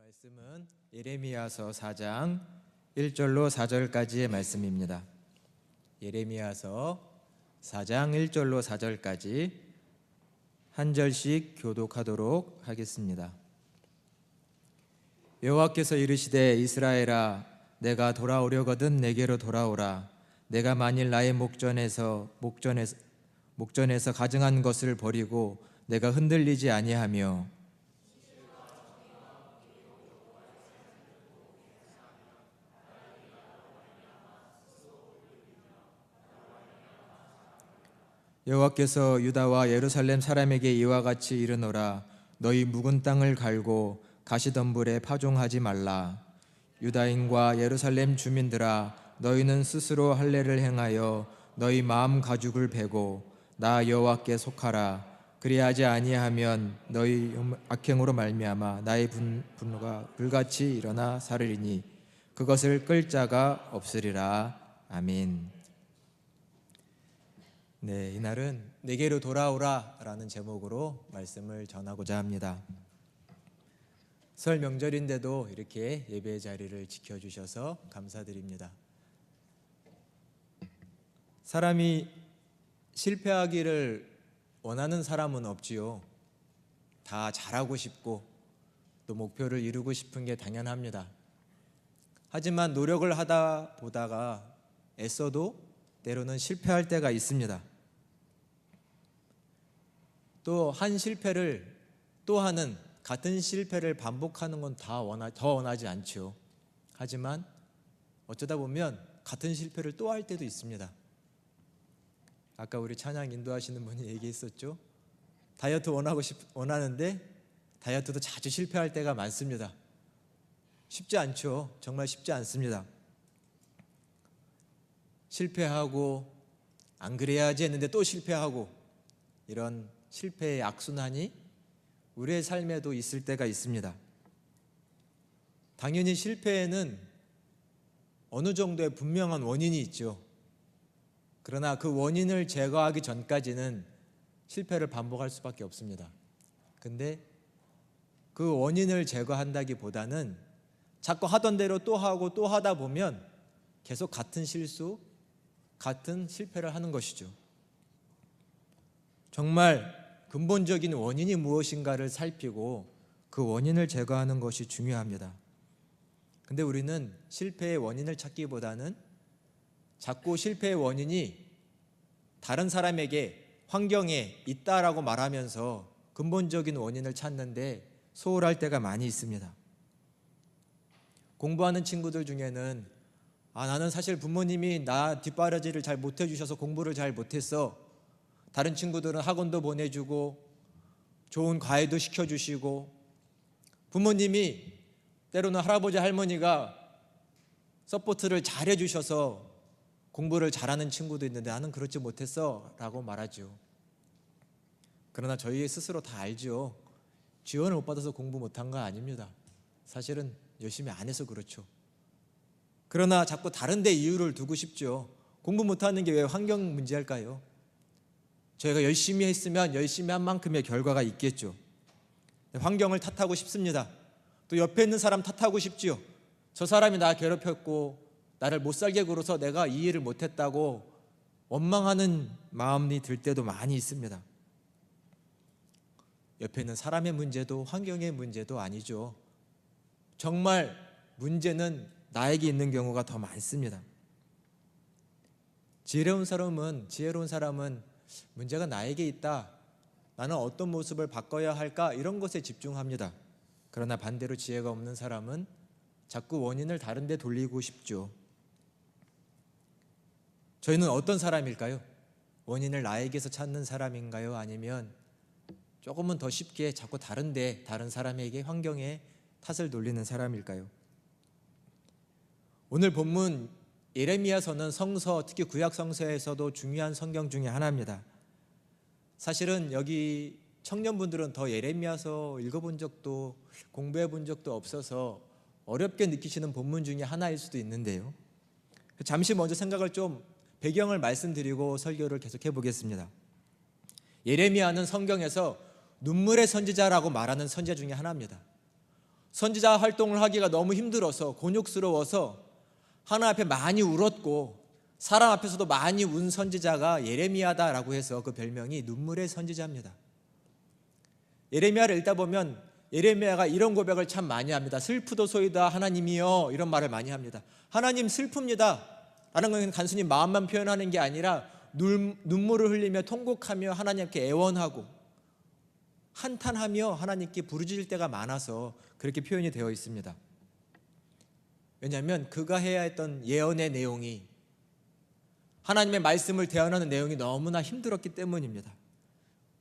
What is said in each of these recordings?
말씀은 예레미야서 4장 1절로 4절까지의 말씀입니다. 예레미야서 4장 1절로 4절까지 한 절씩 교독하도록 하겠습니다. 여호와께서 이르시되 이스라엘아 내가 돌아오려거든 내게로 돌아오라. 내가 만일 나의 목전에서 가증한 것을 버리고 내가 흔들리지 아니하며 여호와께서 유다와 예루살렘 사람에게 이와 같이 이르노라. 너희 묵은 땅을 갈고 가시덤불에 파종하지 말라. 유다인과 예루살렘 주민들아 너희는 스스로 할례를 행하여 너희 마음 가죽을 베고 나 여호와께 속하라. 그리하지 아니하면 너희 악행으로 말미암아 나의 분노가 불같이 일어나 사르리니 그것을 끌 자가 없으리라. 아멘. 네, 이날은 내게로 돌아오라 라는 제목으로 말씀을 전하고자 합니다. 설 명절인데도 이렇게 예배 자리를 지켜주셔서 감사드립니다. 사람이 실패하기를 원하는 사람은 없지요. 다 잘하고 싶고 또 목표를 이루고 싶은 게 당연합니다. 하지만 노력을 하다 보다가 애써도 때로는 실패할 때가 있습니다. 또 한 실패를 또 하는 같은 실패를 반복하는 건 더 원하지 않죠. 하지만 어쩌다 보면 같은 실패를 또 할 때도 있습니다. 아까 우리 찬양 인도하시는 분이 얘기했었죠. 다이어트 원하는데 다이어트도 자주 실패할 때가 많습니다. 쉽지 않죠. 정말 쉽지 않습니다. 실패하고 안 그래야지 했는데 또 실패하고 이런 실패의 악순환이 우리의 삶에도 있을 때가 있습니다. 당연히 실패에는 어느 정도의 분명한 원인이 있죠. 그러나 그 원인을 제거하기 전까지는 실패를 반복할 수밖에 없습니다. 근데 그 원인을 제거한다기보다는 자꾸 하던 대로 또 하고 또 하다 보면 계속 같은 실수, 같은 실패를 하는 것이죠. 정말 근본적인 원인이 무엇인가를 살피고 그 원인을 제거하는 것이 중요합니다. 근데 우리는 실패의 원인을 찾기보다는 자꾸 실패의 원인이 다른 사람에게, 환경에 있다라고 말하면서 근본적인 원인을 찾는데 소홀할 때가 많이 있습니다. 공부하는 친구들 중에는 나는 사실 부모님이 나 뒷바라지를 잘 못해주셔서 공부를 잘 못했어. 다른 친구들은 학원도 보내주고 좋은 과외도 시켜주시고 부모님이 때로는 할아버지 할머니가 서포트를 잘 해주셔서 공부를 잘하는 친구도 있는데 나는 그렇지 못했어 라고 말하죠. 그러나 저희 스스로 다 알죠. 지원을 못 받아서 공부 못한 거 아닙니다. 사실은 열심히 안 해서 그렇죠. 그러나 자꾸 다른 데 이유를 두고 싶죠. 공부 못하는 게 왜 환경 문제일까요? 저희가 열심히 했으면 열심히 한 만큼의 결과가 있겠죠. 환경을 탓하고 싶습니다. 또 옆에 있는 사람 탓하고 싶지요. 저 사람이 나 괴롭혔고 나를 못 살게 굴어서 내가 이해를 못했다고 원망하는 마음이 들 때도 많이 있습니다. 옆에 있는 사람의 문제도 환경의 문제도 아니죠. 정말 문제는 나에게 있는 경우가 더 많습니다. 지혜로운 사람은 문제가 나에게 있다. 나는 어떤 모습을 바꿔야 할까? 이런 것에 집중합니다. 그러나 반대로 지혜가 없는 사람은 자꾸 원인을 다른 데 돌리고 싶죠. 저희는 어떤 사람일까요? 원인을 나에게서 찾는 사람인가요? 아니면 조금은 더 쉽게 자꾸 다른 사람에게, 환경에 탓을 돌리는 사람일까요? 오늘 본문 예레미야서는 성서, 특히 구약 성서에서도 중요한 성경 중에 하나입니다. 사실은 여기 청년분들은 더 예레미야서 읽어본 적도 공부해 본 적도 없어서 어렵게 느끼시는 본문 중에 하나일 수도 있는데요. 잠시 먼저 생각을 좀 배경을 말씀드리고 설교를 계속해 보겠습니다. 예레미야는 성경에서 눈물의 선지자라고 말하는 선지자 중에 하나입니다. 선지자 활동을 하기가 너무 힘들어서 곤욕스러워서 하나님 앞에 많이 울었고 사람 앞에서도 많이 운 선지자가 예레미야다라고 해서 그 별명이 눈물의 선지자입니다. 예레미야를 읽다 보면 예레미야가 이런 고백을 참 많이 합니다. 슬프도소이다 하나님이여, 이런 말을 많이 합니다. 하나님 슬픕니다 라는 건 단순히 마음만 표현하는 게 아니라 눈물을 흘리며 통곡하며 하나님께 애원하고 한탄하며 하나님께 부르짖을 때가 많아서 그렇게 표현이 되어 있습니다. 왜냐하면 그가 해야 했던 예언의 내용이, 하나님의 말씀을 대언하는 내용이 너무나 힘들었기 때문입니다.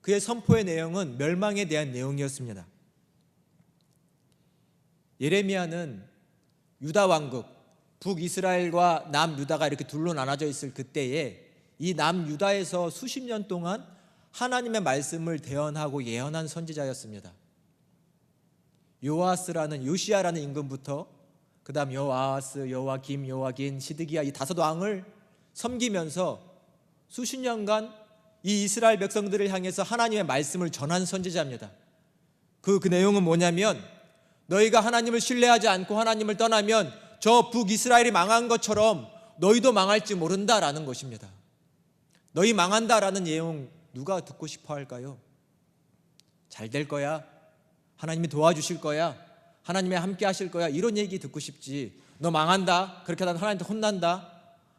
그의 선포의 내용은 멸망에 대한 내용이었습니다. 예레미야는 유다 왕국, 북이스라엘과 남유다가 이렇게 둘로 나눠져 있을 그때에 이 남유다에서 수십 년 동안 하나님의 말씀을 대언하고 예언한 선지자였습니다. 요시야라는 임금부터 그 다음 요아스, 요아김, 요아긴, 시드기야, 이 다섯 왕을 섬기면서 수십 년간 이 이스라엘 백성들을 향해서 하나님의 말씀을 전한 선지자입니다. 그 내용은 뭐냐면, 너희가 하나님을 신뢰하지 않고 하나님을 떠나면 저 북이스라엘이 망한 것처럼 너희도 망할지 모른다라는 것입니다. 너희 망한다라는 내용 누가 듣고 싶어 할까요? 잘 될 거야, 하나님이 도와주실 거야, 하나님이 함께 하실 거야, 이런 얘기 듣고 싶지, 너 망한다, 그렇게 하다 하나님한테 혼난다,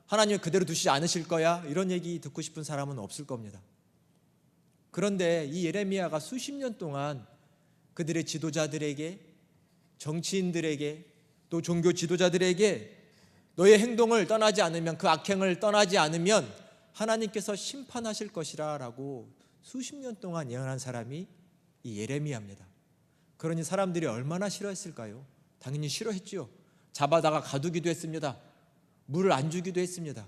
하나님이 그대로 두시지 않으실 거야, 이런 얘기 듣고 싶은 사람은 없을 겁니다. 그런데 이 예레미야가 수십 년 동안 그들의 지도자들에게, 정치인들에게, 또 종교 지도자들에게 너의 행동을 떠나지 않으면, 그 악행을 떠나지 않으면 하나님께서 심판하실 것이라 라고 수십 년 동안 예언한 사람이 이 예레미야입니다. 그러니 사람들이 얼마나 싫어했을까요? 당연히 싫어했죠. 잡아다가 가두기도 했습니다. 물을 안 주기도 했습니다.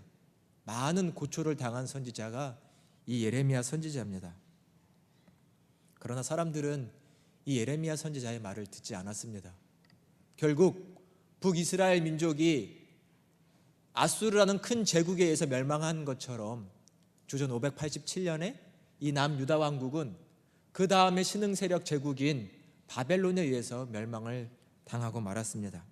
많은 고초를 당한 선지자가 이 예레미야 선지자입니다. 그러나 사람들은 이 예레미야 선지자의 말을 듣지 않았습니다. 결국 북이스라엘 민족이 아수르라는 큰 제국에 의해서 멸망한 것처럼 주전 587년에 이 남유다 왕국은 그 다음에 신흥 세력 제국인 바벨론에 의해서 멸망을 당하고 말았습니다.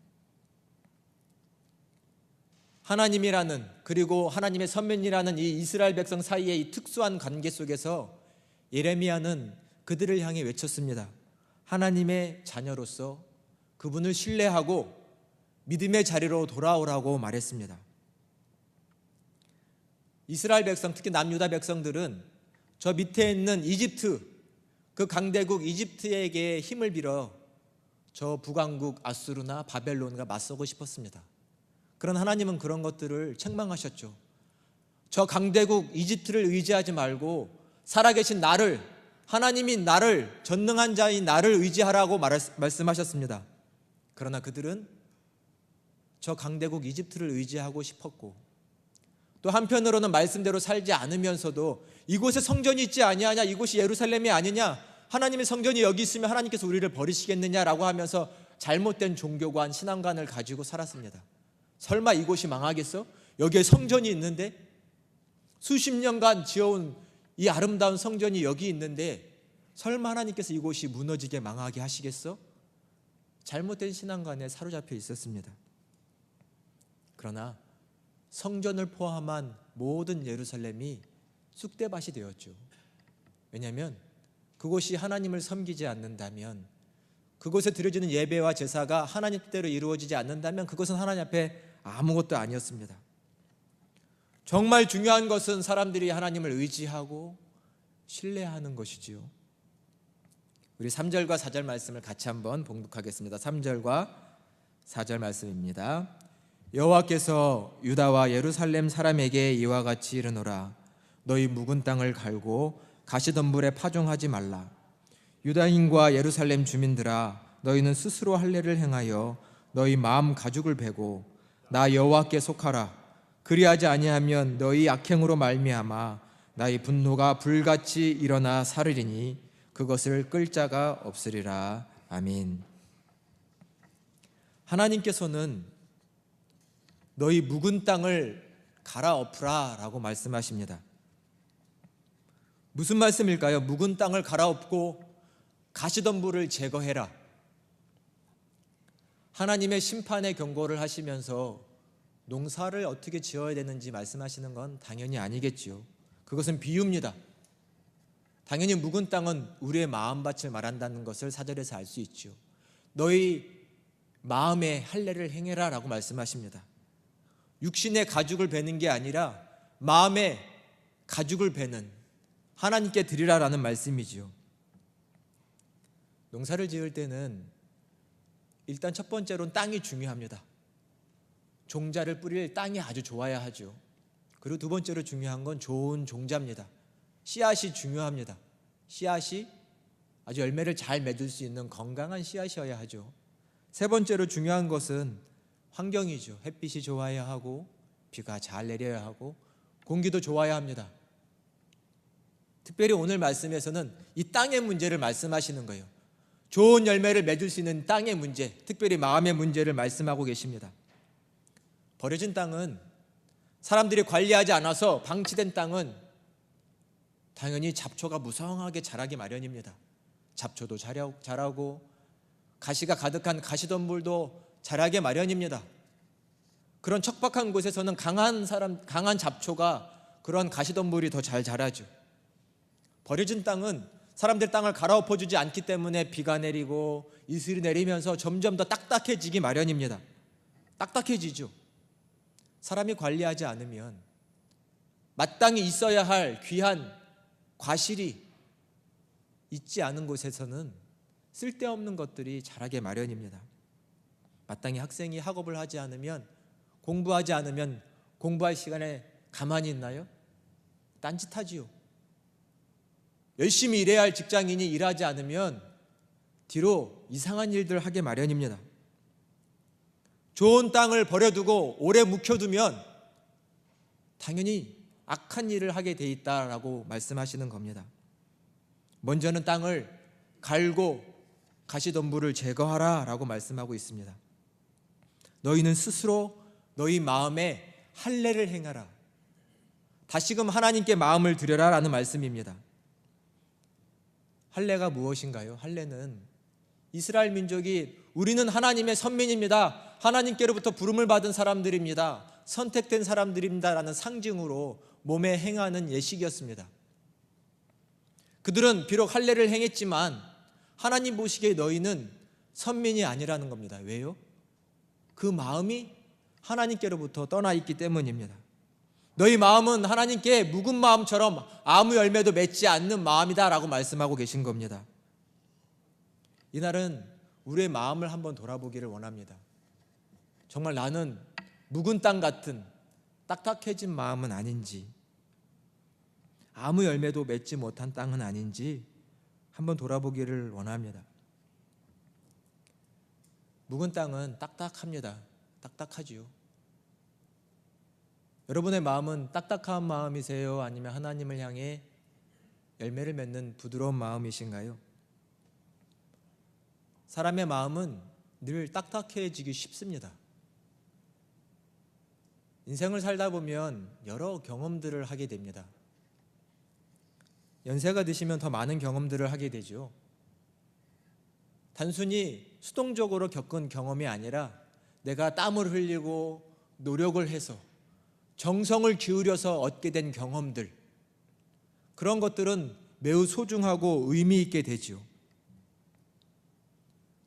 하나님이라는, 그리고 하나님의 선민이라는 이 이스라엘 백성 사이의 이 특수한 관계 속에서 예레미야는 그들을 향해 외쳤습니다. 하나님의 자녀로서 그분을 신뢰하고 믿음의 자리로 돌아오라고 말했습니다. 이스라엘 백성, 특히 남유다 백성들은 저 밑에 있는 이집트, 그 강대국 이집트에게 힘을 빌어 저 북왕국 아수르나 바벨론과 맞서고 싶었습니다. 그러나 하나님은 그런 것들을 책망하셨죠. 저 강대국 이집트를 의지하지 말고 살아계신 나를, 하나님이 나를, 전능한 자인 나를 의지하라고 말씀하셨습니다. 그러나 그들은 저 강대국 이집트를 의지하고 싶었고, 또 한편으로는 말씀대로 살지 않으면서도 이곳에 성전이 있지 아니하냐, 이곳이 예루살렘이 아니냐, 하나님의 성전이 여기 있으면 하나님께서 우리를 버리시겠느냐라고 하면서 잘못된 종교관, 신앙관을 가지고 살았습니다. 설마 이곳이 망하겠어? 여기에 성전이 있는데, 수십 년간 지어온 이 아름다운 성전이 여기 있는데 설마 하나님께서 이곳이 무너지게 망하게 하시겠어? 잘못된 신앙관에 사로잡혀 있었습니다. 그러나 성전을 포함한 모든 예루살렘이 쑥대밭이 되었죠. 왜냐하면 그곳이 하나님을 섬기지 않는다면, 그곳에 드려지는 예배와 제사가 하나님 뜻대로 이루어지지 않는다면 그것은 하나님 앞에 아무것도 아니었습니다. 정말 중요한 것은 사람들이 하나님을 의지하고 신뢰하는 것이지요. 우리 3절과 4절 말씀을 같이 한번 봉독하겠습니다. 3절과 4절 말씀입니다. 여호와께서 유다와 예루살렘 사람에게 이와 같이 이르노라. 너희 묵은 땅을 갈고 가시덤불에 파종하지 말라. 유다인과 예루살렘 주민들아, 너희는 스스로 할례를 행하여 너희 마음 가죽을 베고 나 여호와께 속하라. 그리하지 아니하면 너희 악행으로 말미암아 나의 분노가 불같이 일어나 사르리니 그것을 끌 자가 없으리라. 아멘. 하나님께서는 너희 묵은 땅을 갈아엎으라 라고 말씀하십니다. 무슨 말씀일까요? 묵은 땅을 갈아엎고 가시덤불을 제거해라. 하나님의 심판의 경고를 하시면서 농사를 어떻게 지어야 되는지 말씀하시는 건 당연히 아니겠지요. 그것은 비유입니다. 당연히 묵은 땅은 우리의 마음밭을 말한다는 것을 사절에서 알 수 있죠. 너희 마음의 할례를 행해라 라고 말씀하십니다. 육신의 가죽을 베는 게 아니라 마음의 가죽을 베는, 하나님께 드리라라는 말씀이지요. 농사를 지을 때는 일단 첫 번째로는 땅이 중요합니다. 종자를 뿌릴 땅이 아주 좋아야 하죠. 그리고 두 번째로 중요한 건 좋은 종자입니다. 씨앗이 중요합니다. 씨앗이 아주 열매를 잘 맺을 수 있는 건강한 씨앗이어야 하죠. 세 번째로 중요한 것은 환경이죠. 햇빛이 좋아야 하고 비가 잘 내려야 하고 공기도 좋아야 합니다. 특별히 오늘 말씀에서는 이 땅의 문제를 말씀하시는 거예요. 좋은 열매를 맺을 수 있는 땅의 문제, 특별히 마음의 문제를 말씀하고 계십니다. 버려진 땅은, 사람들이 관리하지 않아서 방치된 땅은 당연히 잡초가 무성하게 자라기 마련입니다. 잡초도 자라고 가시가 가득한 가시덤불도 자라기 마련입니다. 그런 척박한 곳에서는 강한 잡초가 그런 가시덤불이 더 잘 자라죠. 버려진 땅은 사람들 땅을 갈아엎어주지 않기 때문에 비가 내리고 이슬이 내리면서 점점 더 딱딱해지기 마련입니다. 딱딱해지죠. 사람이 관리하지 않으면 마땅히 있어야 할 귀한 과실이 있지 않은 곳에서는 쓸데없는 것들이 자라게 마련입니다. 마땅히 학생이 학업을 하지 않으면, 공부하지 않으면 공부할 시간에 가만히 있나요? 딴짓하지요. 열심히 일해야 할 직장인이 일하지 않으면 뒤로 이상한 일들 하게 마련입니다. 좋은 땅을 버려두고 오래 묵혀두면 당연히 악한 일을 하게 돼 있다라고 말씀하시는 겁니다. 먼저는 땅을 갈고 가시덤불을 제거하라 라고 말씀하고 있습니다. 너희는 스스로 너희 마음에 할례를 행하라. 다시금 하나님께 마음을 드려라 라는 말씀입니다. 할례가 무엇인가요? 할례는 이스라엘 민족이 우리는 하나님의 선민입니다, 하나님께로부터 부름을 받은 사람들입니다, 선택된 사람들입니다 라는 상징으로 몸에 행하는 예식이었습니다. 그들은 비록 할례를 행했지만 하나님 보시기에 너희는 선민이 아니라는 겁니다. 왜요? 그 마음이 하나님께로부터 떠나 있기 때문입니다. 너희 마음은 하나님께 묵은 마음처럼 아무 열매도 맺지 않는 마음이다 라고 말씀하고 계신 겁니다. 이날은 우리의 마음을 한번 돌아보기를 원합니다. 정말 나는 묵은 땅 같은 딱딱해진 마음은 아닌지, 아무 열매도 맺지 못한 땅은 아닌지 한번 돌아보기를 원합니다. 묵은 땅은 딱딱합니다. 딱딱하지요. 여러분의 마음은 딱딱한 마음이세요? 아니면 하나님을 향해 열매를 맺는 부드러운 마음이신가요? 사람의 마음은 늘 딱딱해지기 쉽습니다. 인생을 살다 보면 여러 경험들을 하게 됩니다. 연세가 드시면 더 많은 경험들을 하게 되죠. 단순히 수동적으로 겪은 경험이 아니라 내가 땀을 흘리고 노력을 해서 정성을 기울여서 얻게 된 경험들, 그런 것들은 매우 소중하고 의미 있게 되죠.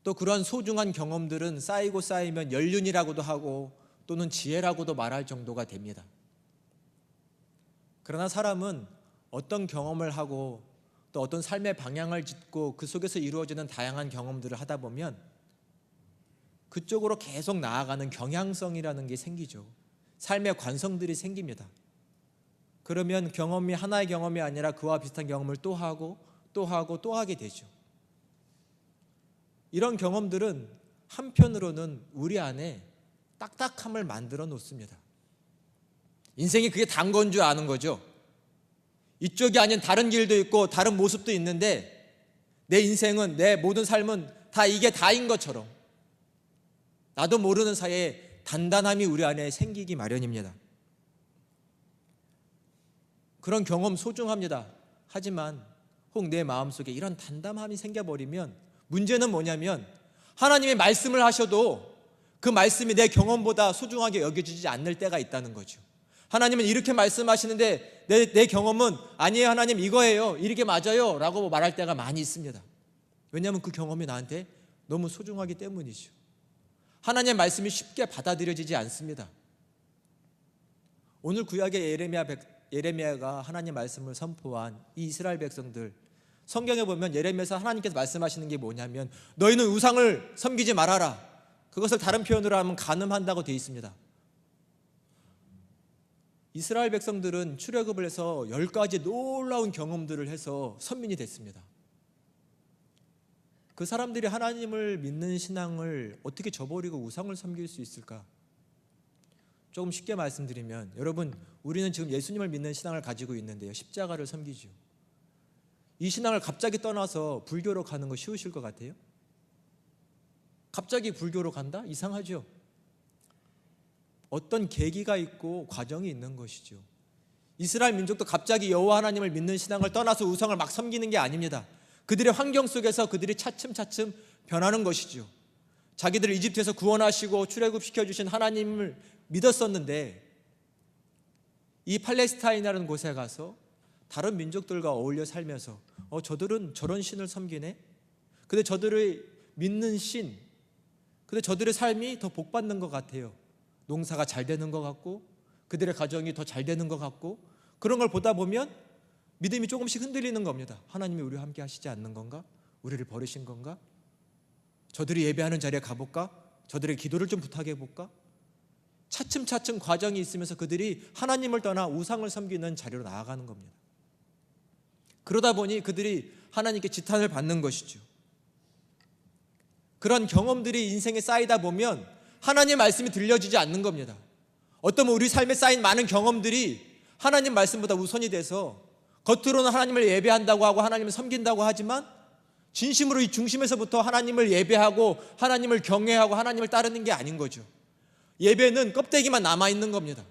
또 그런 소중한 경험들은 쌓이고 쌓이면 연륜이라고도 하고 또는 지혜라고도 말할 정도가 됩니다. 그러나 사람은 어떤 경험을 하고 또 어떤 삶의 방향을 짓고 그 속에서 이루어지는 다양한 경험들을 하다 보면 그쪽으로 계속 나아가는 경향성이라는 게 생기죠. 삶의 관성들이 생깁니다. 그러면 경험이 하나의 경험이 아니라 그와 비슷한 경험을 또 하고 또 하고 또 하게 되죠. 이런 경험들은 한편으로는 우리 안에 딱딱함을 만들어 놓습니다. 인생이 그게 단 건 줄 아는 거죠. 이쪽이 아닌 다른 길도 있고 다른 모습도 있는데 내 인생은, 내 모든 삶은 다 이게 다인 것처럼 나도 모르는 사이에 단단함이 우리 안에 생기기 마련입니다. 그런 경험 소중합니다. 하지만 혹 내 마음속에 이런 단단함이 생겨버리면 문제는 뭐냐면 하나님의 말씀을 하셔도 그 말씀이 내 경험보다 소중하게 여겨지지 않을 때가 있다는 거죠. 하나님은 이렇게 말씀하시는데 내 경험은 아니에요 하나님 이거예요 이렇게 맞아요 라고 말할 때가 많이 있습니다. 왜냐하면 그 경험이 나한테 너무 소중하기 때문이죠. 하나님의 말씀이 쉽게 받아들여지지 않습니다. 오늘 구약의 예레미야가 하나님 말씀을 선포한 이 이스라엘 백성들, 성경에 보면 예레미야에서 하나님께서 말씀하시는 게 뭐냐면 너희는 우상을 섬기지 말아라. 그것을 다른 표현으로 하면 간음한다고 되어 있습니다. 이스라엘 백성들은 출애굽을 해서 10가지 놀라운 경험들을 해서 선민이 됐습니다. 그 사람들이 하나님을 믿는 신앙을 어떻게 저버리고 우상을 섬길 수 있을까? 조금 쉽게 말씀드리면, 여러분, 우리는 지금 예수님을 믿는 신앙을 가지고 있는데요, 십자가를 섬기죠. 이 신앙을 갑자기 떠나서 불교로 가는 거 쉬우실 것 같아요? 갑자기 불교로 간다? 이상하죠? 어떤 계기가 있고 과정이 있는 것이죠. 이스라엘 민족도 갑자기 여호와 하나님을 믿는 신앙을 떠나서 우상을 막 섬기는 게 아닙니다. 그들의 환경 속에서 그들이 차츰차츰 변하는 것이죠. 자기들을 이집트에서 구원하시고 출애굽시켜 주신 하나님을 믿었었는데 이 팔레스타인이라는 곳에 가서 다른 민족들과 어울려 살면서 저들은 저런 신을 섬기네? 근데 저들의 믿는 신, 근데 저들의 삶이 더 복받는 것 같아요. 농사가 잘 되는 것 같고 그들의 가정이 더 잘 되는 것 같고 그런 걸 보다 보면 믿음이 조금씩 흔들리는 겁니다. 하나님이 우리와 함께 하시지 않는 건가? 우리를 버리신 건가? 저들이 예배하는 자리에 가볼까? 저들의 기도를 좀 부탁해 볼까? 차츰차츰 과정이 있으면서 그들이 하나님을 떠나 우상을 섬기는 자리로 나아가는 겁니다. 그러다 보니 그들이 하나님께 지탄을 받는 것이죠. 그런 경험들이 인생에 쌓이다 보면 하나님의 말씀이 들려지지 않는 겁니다. 어쩌면 우리 삶에 쌓인 많은 경험들이 하나님 말씀보다 우선이 돼서 겉으로는 하나님을 예배한다고 하고 하나님을 섬긴다고 하지만 진심으로 이 중심에서부터 하나님을 예배하고 하나님을 경외하고 하나님을 따르는 게 아닌 거죠. 예배는 껍데기만 남아있는 겁니다.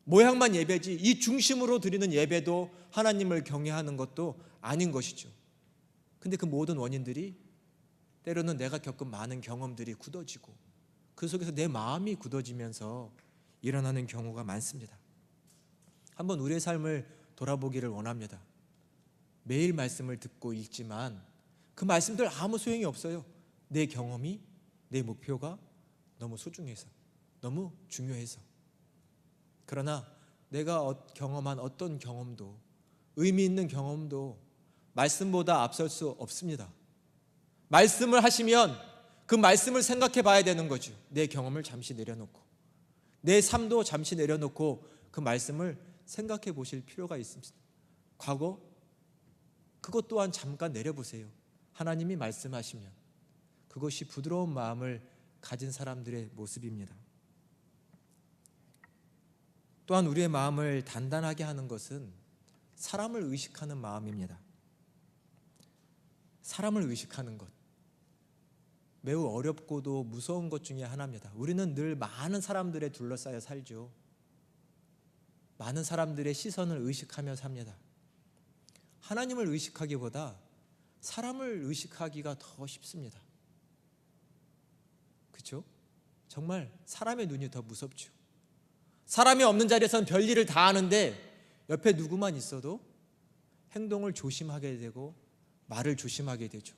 모양만 예배지 이 중심으로 드리는 예배도 하나님을 경외하는 것도 아닌 것이죠. 근데 그 모든 원인들이 때로는 내가 겪은 많은 경험들이 굳어지고 그 속에서 내 마음이 굳어지면서 일어나는 경우가 많습니다. 한번 우리의 삶을 돌아보기를 원합니다. 매일 말씀을 듣고 읽지만 그 말씀들 아무 소용이 없어요. 내 경험이, 내 목표가 너무 소중해서, 너무 중요해서. 그러나 내가 경험한 어떤 경험도, 의미 있는 경험도 말씀보다 앞설 수 없습니다. 말씀을 하시면 그 말씀을 생각해 봐야 되는 거죠. 내 경험을 잠시 내려놓고 내 삶도 잠시 내려놓고 그 말씀을 생각해 보실 필요가 있습니다. 과거 그것 또한 잠깐 내려보세요. 하나님이 말씀하시면 그것이 부드러운 마음을 가진 사람들의 모습입니다. 또한 우리의 마음을 단단하게 하는 것은 사람을 의식하는 마음입니다. 사람을 의식하는 것, 매우 어렵고도 무서운 것 중에 하나입니다. 우리는 늘 많은 사람들에 둘러싸여 살죠. 많은 사람들의 시선을 의식하며 삽니다. 하나님을 의식하기보다 사람을 의식하기가 더 쉽습니다. 그렇죠? 정말 사람의 눈이 더 무섭죠. 사람이 없는 자리에서는 별일을 다 하는데 옆에 누구만 있어도 행동을 조심하게 되고 말을 조심하게 되죠.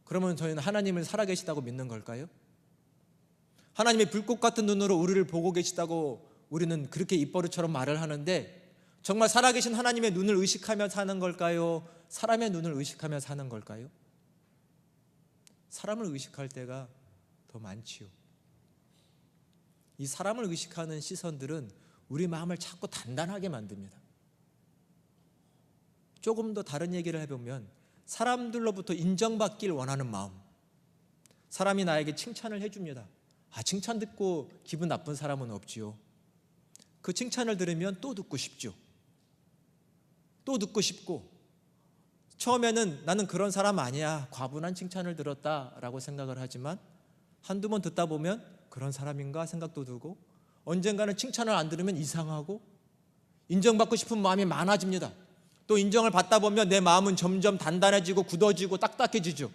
그러면 저희는 하나님을 살아계시다고 믿는 걸까요? 하나님의 불꽃 같은 눈으로 우리를 보고 계시다고 우리는 그렇게 입버릇처럼 말을 하는데 정말 살아계신 하나님의 눈을 의식하며 사는 걸까요? 사람의 눈을 의식하며 사는 걸까요? 사람을 의식할 때가 더 많지요. 이 사람을 의식하는 시선들은 우리 마음을 자꾸 단단하게 만듭니다. 조금 더 다른 얘기를 해보면 사람들로부터 인정받길 원하는 마음. 사람이 나에게 칭찬을 해줍니다. 칭찬 듣고 기분 나쁜 사람은 없지요. 그 칭찬을 들으면 또 듣고 싶죠. 또 듣고 싶고 처음에는 나는 그런 사람 아니야, 과분한 칭찬을 들었다라고 생각을 하지만 한두 번 듣다 보면 그런 사람인가 생각도 들고 언젠가는 칭찬을 안 들으면 이상하고 인정받고 싶은 마음이 많아집니다. 또 인정을 받다 보면 내 마음은 점점 단단해지고 굳어지고 딱딱해지죠.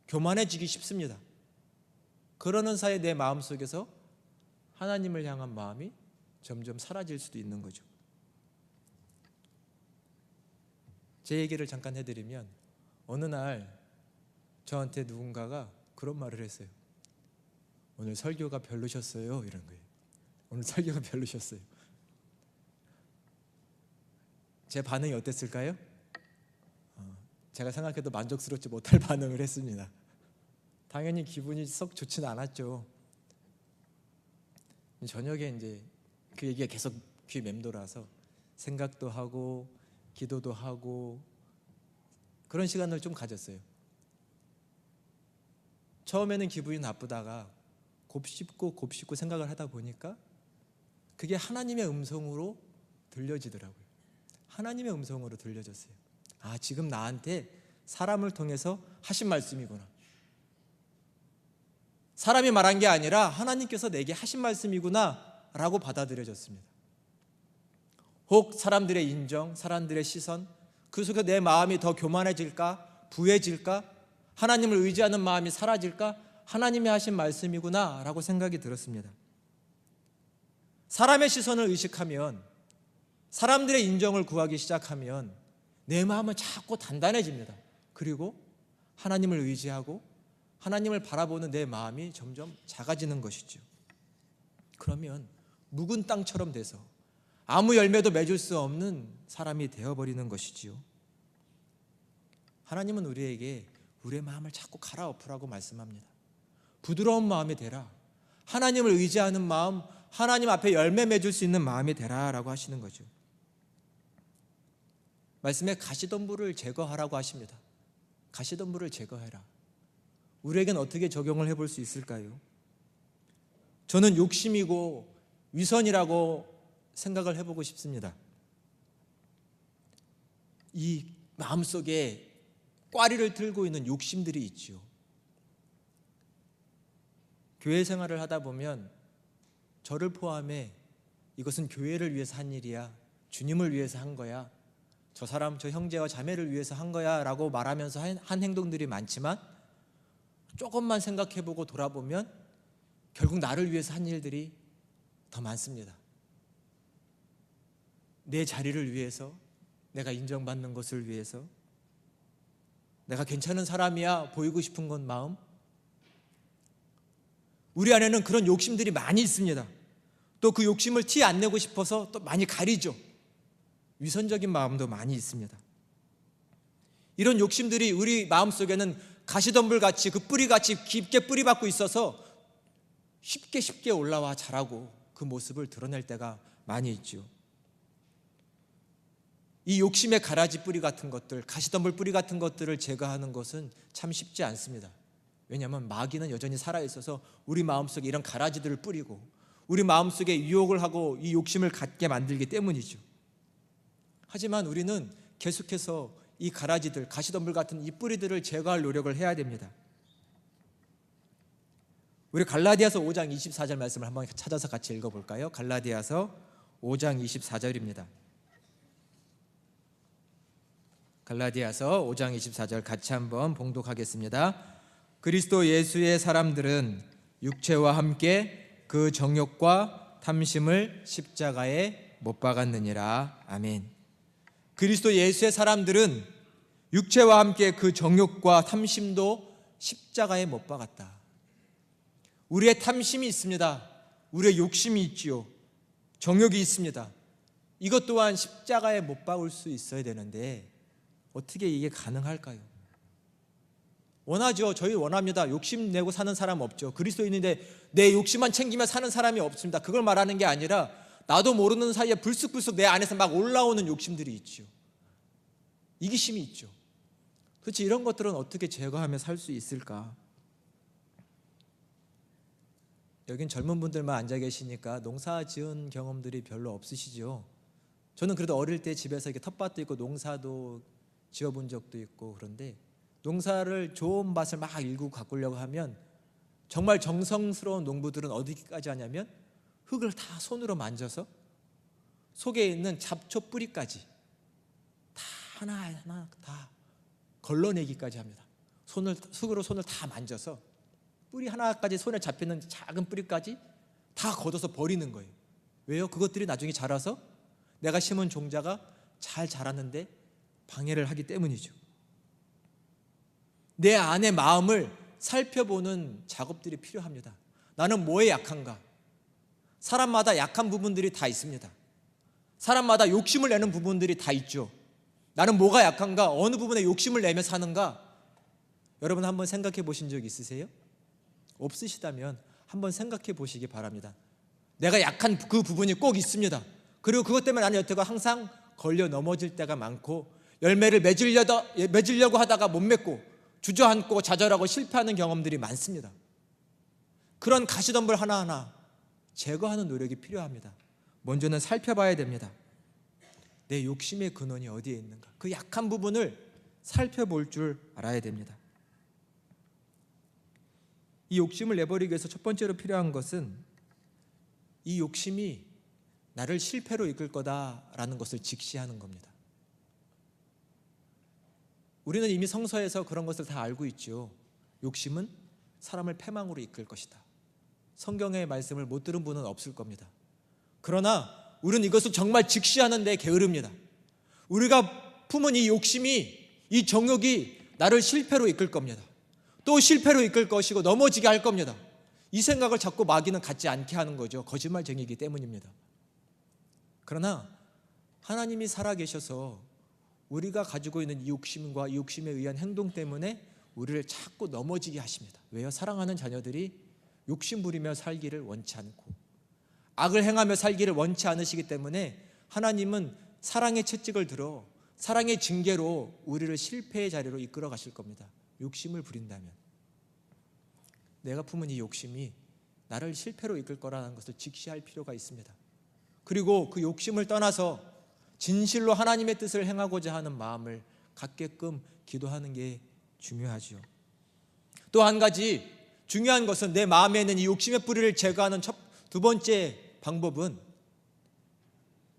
교만해지기 쉽습니다. 그러는 사이에 내 마음속에서 하나님을 향한 마음이 점점 사라질 수도 있는 거죠. 제 얘기를 잠깐 해드리면, 어느 날 저한테 누군가가 그런 말을 했어요. 오늘 설교가 별로셨어요, 이런 거예요. 오늘 설교가 별로셨어요. 제 반응이 어땠을까요? 제가 생각해도 만족스럽지 못할 반응을 했습니다. 당연히 기분이 썩 좋지는 않았죠. 저녁에 이제 그 얘기가 계속 귀에 맴돌아서 생각도 하고 기도도 하고 그런 시간을 좀 가졌어요. 처음에는 기분이 나쁘다가 곱씹고 생각을 하다 보니까 그게 하나님의 음성으로 들려지더라고요. 하나님의 음성으로 들려졌어요. 아, 지금 나한테 사람을 통해서 하신 말씀이구나. 사람이 말한 게 아니라 하나님께서 내게 하신 말씀이구나 라고 받아들여졌습니다. 혹 사람들의 인정, 사람들의 시선, 그 속에 내 마음이 더 교만해질까? 부해질까? 하나님을 의지하는 마음이 사라질까? 하나님이 하신 말씀이구나 라고 생각이 들었습니다. 사람의 시선을 의식하면, 사람들의 인정을 구하기 시작하면 내 마음은 자꾸 단단해집니다. 그리고 하나님을 의지하고 하나님을 바라보는 내 마음이 점점 작아지는 것이죠. 그러면 묵은 땅처럼 돼서 아무 열매도 맺을 수 없는 사람이 되어버리는 것이지요. 하나님은 우리에게 우리의 마음을 자꾸 갈아엎으라고 말씀합니다. 부드러운 마음이 되라. 하나님을 의지하는 마음, 하나님 앞에 열매 맺을 수 있는 마음이 되라 라고 하시는 거죠. 말씀에 가시덤불을 제거하라고 하십니다. 가시덤불을 제거해라. 우리에겐 어떻게 적용을 해볼 수 있을까요? 저는 욕심이고 위선이라고 생각을 해보고 싶습니다. 이 마음속에 꽈리를 들고 있는 욕심들이 있지요. 교회 생활을 하다 보면 저를 포함해 이것은 교회를 위해서 한 일이야, 주님을 위해서 한 거야, 저 사람, 저 형제와 자매를 위해서 한 거야 라고 말하면서 한 행동들이 많지만, 조금만 생각해보고 돌아보면 결국 나를 위해서 한 일들이 더 많습니다. 내 자리를 위해서, 내가 인정받는 것을 위해서, 내가 괜찮은 사람이야 보이고 싶은 건 마음, 우리 안에는 그런 욕심들이 많이 있습니다. 또 그 욕심을 티 안 내고 싶어서 또 많이 가리죠. 위선적인 마음도 많이 있습니다. 이런 욕심들이 우리 마음속에는 가시덤불같이, 그 뿌리같이 깊게 뿌리박고 있어서 쉽게 올라와 자라고 그 모습을 드러낼 때가 많이 있죠. 이 욕심의 가라지 뿌리 같은 것들, 가시덤불 뿌리 같은 것들을 제거하는 것은 참 쉽지 않습니다. 왜냐하면 마귀는 여전히 살아있어서 우리 마음속에 이런 가라지들을 뿌리고 우리 마음속에 유혹을 하고 이 욕심을 갖게 만들기 때문이죠. 하지만 우리는 계속해서 이 가라지들, 가시덤불 같은 이 뿌리들을 제거할 노력을 해야 됩니다. 우리 갈라디아서 5장 24절 말씀을 한번 찾아서 같이 읽어볼까요? 갈라디아서 5장 24절입니다. 갈라디아서 5장 24절 같이 한번 봉독하겠습니다. 그리스도 예수의 사람들은 육체와 함께 그 정욕과 탐심을 십자가에 못 박았느니라. 아멘. 그리스도 예수의 사람들은 육체와 함께 그 정욕과 탐심도 십자가에 못 박았다. 우리의 탐심이 있습니다. 우리의 욕심이 있지요. 정욕이 있습니다. 이것 또한 십자가에 못 박을 수 있어야 되는데 어떻게 이게 가능할까요? 원하죠. 저희 원합니다. 욕심 내고 사는 사람 없죠. 그리스도인인데 내 욕심만 챙기며 사는 사람이 없습니다. 그걸 말하는 게 아니라 나도 모르는 사이에 불쑥불쑥 내 안에서 막 올라오는 욕심들이 있죠. 이기심이 있죠. 도대체 이런 것들은 어떻게 제거하며 살 수 있을까? 여긴 젊은 분들만 앉아 계시니까 농사 지은 경험들이 별로 없으시죠? 저는 그래도 어릴 때 집에서 이렇게 텃밭도 있고 농사도 지어본 적도 있고, 그런데 농사를 좋은 밭을 막 일구고 가꾸려고 하면 정말 정성스러운 농부들은 어디까지 하냐면 흙을 다 손으로 만져서 속에 있는 잡초 뿌리까지 다 하나하나 다 걸러내기까지 합니다. 손으로 손을 다 만져서 뿌리 하나까지 손에 잡히는 작은 뿌리까지 다 걷어서 버리는 거예요. 왜요? 그것들이 나중에 자라서 내가 심은 종자가 잘 자랐는데 방해를 하기 때문이죠. 내 안의 마음을 살펴보는 작업들이 필요합니다. 나는 뭐에 약한가? 사람마다 약한 부분들이 다 있습니다. 사람마다 욕심을 내는 부분들이 다 있죠. 나는 뭐가 약한가? 어느 부분에 욕심을 내며 사는가? 여러분 한번 생각해 보신 적 있으세요? 없으시다면 한번 생각해 보시기 바랍니다. 내가 약한 그 부분이 꼭 있습니다. 그리고 그것 때문에 나는 여태가 항상 걸려 넘어질 때가 많고 열매를 맺으려고 하다가 못 맺고 주저앉고 좌절하고 실패하는 경험들이 많습니다. 그런 가시덤불 하나하나 제거하는 노력이 필요합니다. 먼저는 살펴봐야 됩니다. 내 욕심의 근원이 어디에 있는가? 그 약한 부분을 살펴볼 줄 알아야 됩니다. 이 욕심을 내버리기 위해서 첫 번째로 필요한 것은 이 욕심이 나를 실패로 이끌 거다라는 것을 직시하는 겁니다. 우리는 이미 성서에서 그런 것을 다 알고 있죠. 욕심은 사람을 패망으로 이끌 것이다. 성경의 말씀을 못 들은 분은 없을 겁니다. 그러나 우리는 이것을 정말 직시하는 데 게으릅니다. 우리가 품은 이 욕심이, 이 정욕이 나를 실패로 이끌 겁니다. 또 실패로 이끌 것이고 넘어지게 할 겁니다. 이 생각을 자꾸 마귀는 갖지 않게 하는 거죠. 거짓말쟁이이기 때문입니다. 그러나 하나님이 살아계셔서 우리가 가지고 있는 이 욕심과 이 욕심에 의한 행동 때문에 우리를 자꾸 넘어지게 하십니다. 왜요? 사랑하는 자녀들이 욕심 부리며 살기를 원치 않고 악을 행하며 살기를 원치 않으시기 때문에 하나님은 사랑의 채찍을 들어 사랑의 징계로 우리를 실패의 자리로 이끌어 가실 겁니다. 욕심을 부린다면. 내가 품은 이 욕심이 나를 실패로 이끌 거라는 것을 직시할 필요가 있습니다. 그리고 그 욕심을 떠나서 진실로 하나님의 뜻을 행하고자 하는 마음을 갖게끔 기도하는 게 중요하죠. 또 한 가지 중요한 것은 내 마음에 있는 이 욕심의 뿌리를 제거하는 두 번째 방법은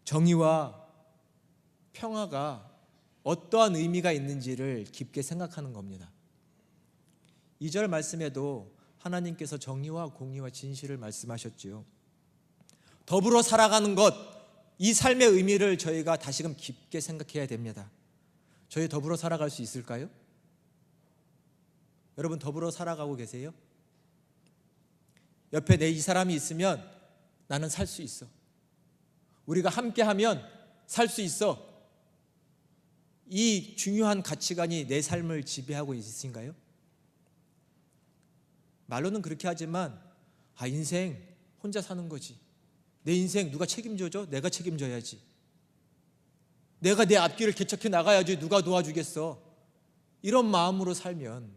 정의와 평화가 어떠한 의미가 있는지를 깊게 생각하는 겁니다. 2절 말씀에도 하나님께서 정의와 공의와 진실을 말씀하셨지요. 더불어 살아가는 것, 이 삶의 의미를 저희가 다시금 깊게 생각해야 됩니다. 저희 더불어 살아갈 수 있을까요? 여러분 더불어 살아가고 계세요? 옆에 내 이 사람이 있으면 나는 살 수 있어. 우리가 함께하면 살 수 있어. 이 중요한 가치관이 내 삶을 지배하고 있으신가요? 말로는 그렇게 하지만 인생 혼자 사는 거지. 내 인생 누가 책임져줘? 내가 책임져야지. 내가 내 앞길을 개척해 나가야지. 누가 도와주겠어? 이런 마음으로 살면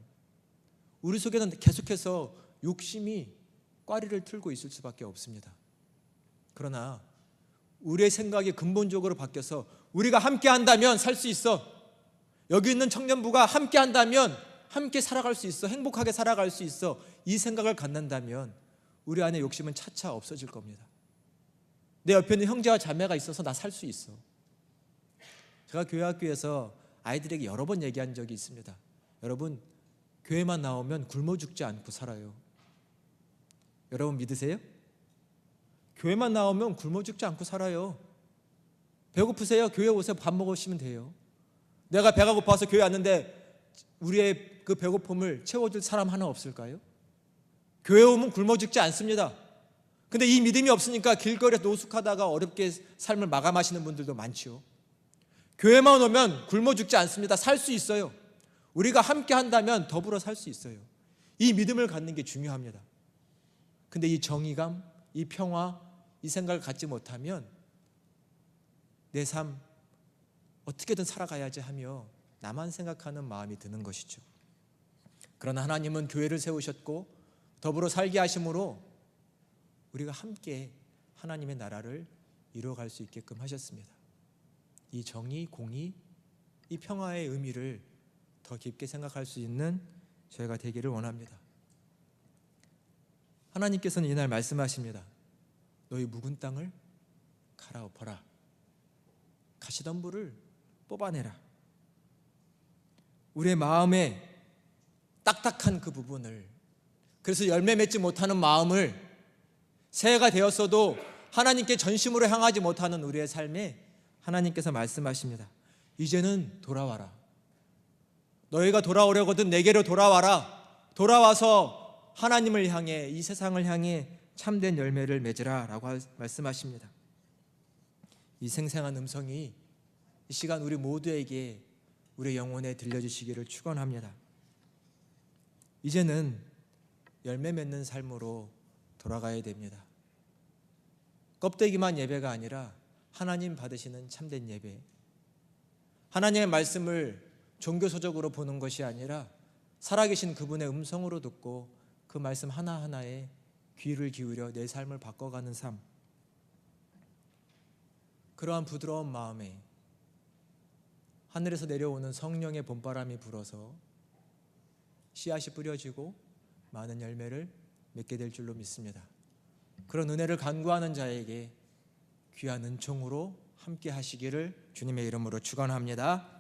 우리 속에는 계속해서 욕심이 꽈리를 틀고 있을 수밖에 없습니다. 그러나 우리의 생각이 근본적으로 바뀌어서 우리가 함께 한다면 살 수 있어. 여기 있는 청년부가 함께 한다면 함께 살아갈 수 있어. 행복하게 살아갈 수 있어. 이 생각을 갖는다면 우리 안에 욕심은 차차 없어질 겁니다. 내 옆에 있는 형제와 자매가 있어서 나 살 수 있어. 제가 교회 학교에서 아이들에게 여러 번 얘기한 적이 있습니다. 여러분 교회만 나오면 굶어 죽지 않고 살아요. 여러분 믿으세요? 교회만 나오면 굶어 죽지 않고 살아요. 배고프세요? 교회 오세요. 밥 먹으시면 돼요. 내가 배가 고파서 교회 왔는데 우리의 그 배고픔을 채워줄 사람 하나 없을까요? 교회 오면 굶어 죽지 않습니다. 근데 이 믿음이 없으니까 길거리에 노숙하다가 어렵게 삶을 마감하시는 분들도 많죠. 교회만 오면 굶어 죽지 않습니다. 살 수 있어요. 우리가 함께 한다면 더불어 살 수 있어요. 이 믿음을 갖는 게 중요합니다. 근데 이 정의감, 이 평화, 이 생각을 갖지 못하면 내 삶 어떻게든 살아가야지 하며 나만 생각하는 마음이 드는 것이죠. 그러나 하나님은 교회를 세우셨고 더불어 살게 하심으로 우리가 함께 하나님의 나라를 이루어갈 수 있게끔 하셨습니다. 이 정의, 공의, 이 평화의 의미를 더 깊게 생각할 수 있는 저희가 되기를 원합니다. 하나님께서는 이날 말씀하십니다. 너희 묵은 땅을 갈아엎어라. 가시덤불을 뽑아내라. 우리의 마음에 딱딱한 그 부분을 그래서 열매 맺지 못하는 마음을 새해가 되었어도 하나님께 전심으로 향하지 못하는 우리의 삶에 하나님께서 말씀하십니다. 이제는 돌아와라. 너희가 돌아오려거든 내게로 돌아와라. 돌아와서 하나님을 향해, 이 세상을 향해 참된 열매를 맺으라 라고 말씀하십니다. 이 생생한 음성이 이 시간 우리 모두에게 우리 영혼에 들려주시기를 축원합니다. 이제는 열매 맺는 삶으로 돌아가야 됩니다. 껍데기만 예배가 아니라 하나님 받으시는 참된 예배, 하나님의 말씀을 종교서적으로 보는 것이 아니라 살아계신 그분의 음성으로 듣고 그 말씀 하나하나에 귀를 기울여 내 삶을 바꿔가는 삶, 그러한 부드러운 마음에 하늘에서 내려오는 성령의 봄바람이 불어서 씨앗이 뿌려지고 많은 열매를 맺게 될 줄로 믿습니다. 그런 은혜를 간구하는 자에게 귀한 은총으로 함께 하시기를 주님의 이름으로 축원합니다.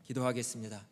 기도하겠습니다.